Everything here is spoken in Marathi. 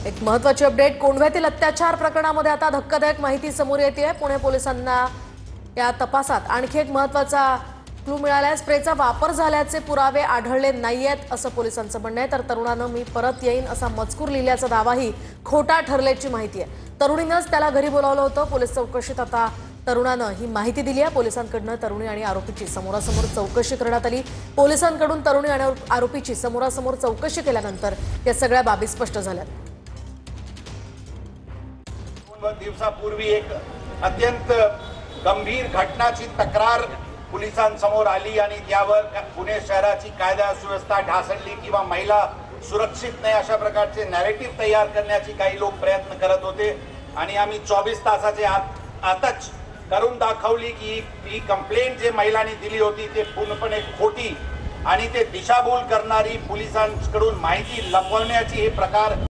एक महत्त्वाची अपडेट कोंढव्यातील अत्याचार प्रकरणामध्ये आता धक्कादायक माहिती समोर येते आहे। पुणे पोलिसांना या तपासात आणखी एक महत्त्वाचा क्लू मिळाला आहे। स्प्रेचा वापर झाल्याचे पुरावे आढळले नाहीयेत असं पोलिसांचं म्हणणं आहे। तर तरुणानं मी परत येईन असा मजकूर लिहिल्याचा दावाही खोटा ठरल्याची माहिती आहे। तरुणीनंच त्याला घरी बोलावलं होतं। पोलीस चौकशीत आता तरुणानं ही माहिती दिली आहे। पोलिसांकडून तरुणी आणि आरोपीची समोरासमोर चौकशी करण्यात आली। पोलिसांकडून तरुणी आणि आरोपीची समोरासमोर चौकशी केल्यानंतर या सगळ्या बाबी स्पष्ट झाल्या। दिवसापूर्वी एक अत्यंत गंभीर घटनाची तक्रार पोलिसांसमोर आली आणि त्यावर पुणे शहराची कायदा सुव्यवस्था ढासळली किंवा महिला सुरक्षित नाही अशा प्रकारचे नॅरेटिव्ह तयार करण्याची काही लोक प्रयत्न करत होते आणि आम्ही 24 तासाचे आतच करून दाखवली की ही कंप्लेंट जे महिलांनी दिली होती ते पूर्णपणे खोटी आणि ते दिशाभूल करणारी पोलिसांकडून माहिती लपवण्याची हे प्रकार